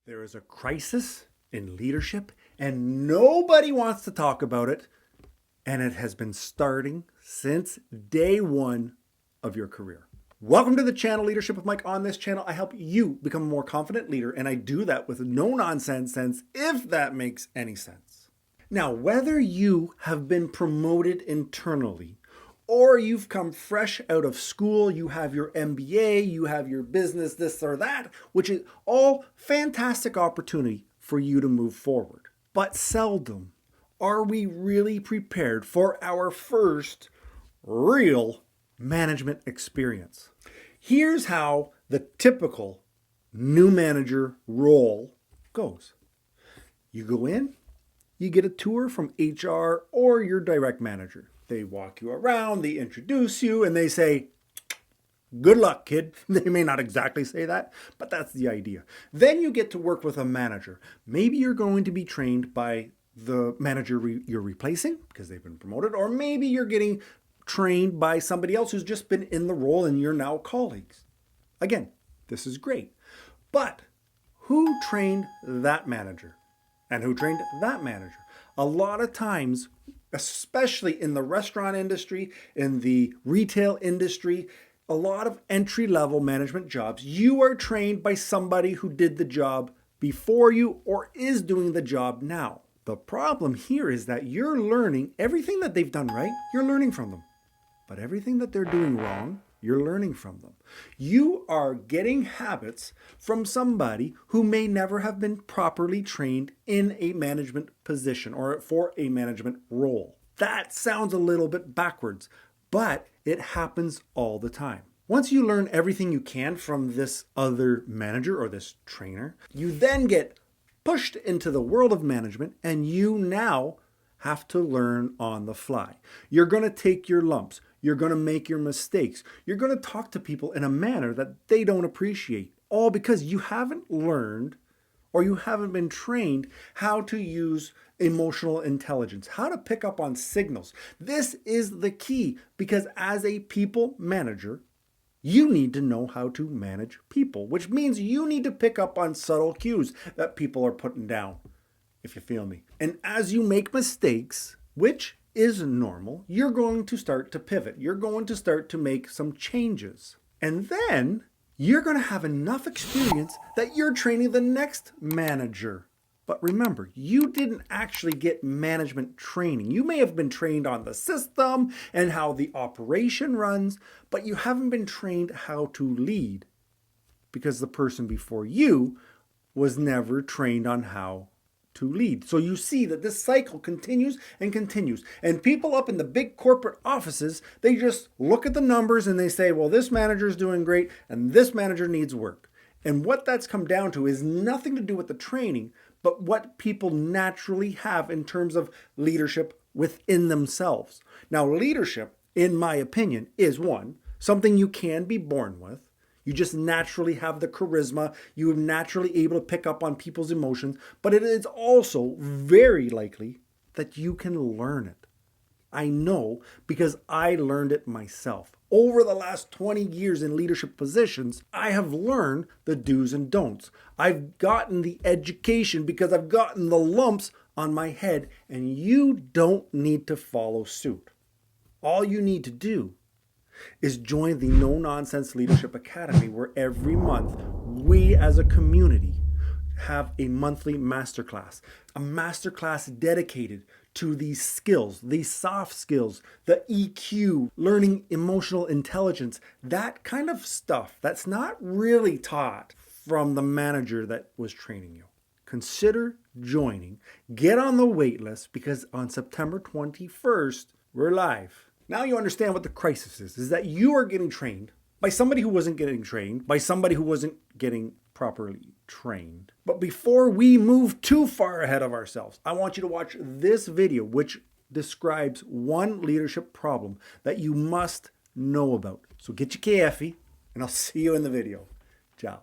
There is a crisis in leadership and nobody wants to talk about it. And it has been starting since day one of your career. Welcome to the channel Leadership with Mike. On this channel, I help you become a more confident leader, and I do that with no nonsense sense, if that makes any sense. Now, whether you have been promoted internally or you've come fresh out of school, you have your MBA, you have your business, this or that, which is all fantastic opportunity for you to move forward. But seldom are we really prepared for our first real management experience. Here's how the typical new manager role goes. You go in, you get a tour from HR or your direct manager. They walk you around, they introduce you, and they say, "Good luck, kid." They may not exactly say that, but that's the idea. Then you get to work with a manager. Maybe you're going to be trained by the manager you're replacing because they've been promoted, or maybe you're getting trained by somebody else who's just been in the role and you're now colleagues. Again, this is great. But who trained that manager? And who trained that manager? A lot of times, especially in the restaurant industry, in the retail industry, a lot of entry-level management jobs, you are trained by somebody who did the job before you or is doing the job now. The problem here is that you're learning everything that they've done right, you're learning from them. But everything that they're doing wrong, you're learning from them. You are getting habits from somebody who may never have been properly trained in a management position or for a management role. That sounds a little bit backwards, but it happens all the time. Once you learn everything you can from this other manager or this trainer, you then get pushed into the world of management and you now have to learn on the fly. You're going to take your lumps. You're going to make your mistakes. You're going to talk to people in a manner that they don't appreciate, all because you haven't learned or you haven't been trained how to use emotional intelligence, how to pick up on signals. This is the key, because as a people manager, you need to know how to manage people, which means you need to pick up on subtle cues that people are putting down, if you feel me. And as you make mistakes, which is normal, you're going to start to pivot. You're going to start to make some changes. And then you're going to have enough experience that you're training the next manager. But remember, you didn't actually get management training. You may have been trained on the system and how the operation runs, but you haven't been trained how to lead because the person before you was never trained on how to lead. So you see that this cycle continues and continues. And people up in the big corporate offices, they just look at the numbers and they say, well, this manager is doing great and this manager needs work. And what that's come down to is nothing to do with the training, but what people naturally have in terms of leadership within themselves. Now, leadership, in my opinion, is something you can be born with. You just naturally have the charisma. You are naturally able to pick up on people's emotions, but it is also very likely that you can learn it. I know because I learned it myself. Over the last 20 years in leadership positions, I have learned the do's and don'ts. I've gotten the education because I've gotten the lumps on my head, and you don't need to follow suit. All you need to do is join the No Nonsense Leadership Academy, where every month we as a community have a monthly masterclass, a masterclass dedicated to these skills, these soft skills, the EQ, learning emotional intelligence, that kind of stuff that's not really taught from the manager that was training you. Consider joining. Get on the wait list, because on September 21st, we're live. Now you understand what the crisis is that you are getting trained by somebody who wasn't getting trained, by somebody who wasn't getting properly trained. But before we move too far ahead of ourselves, I want you to watch this video, which describes one leadership problem that you must know about. So get your coffee, and I'll see you in the video. Ciao.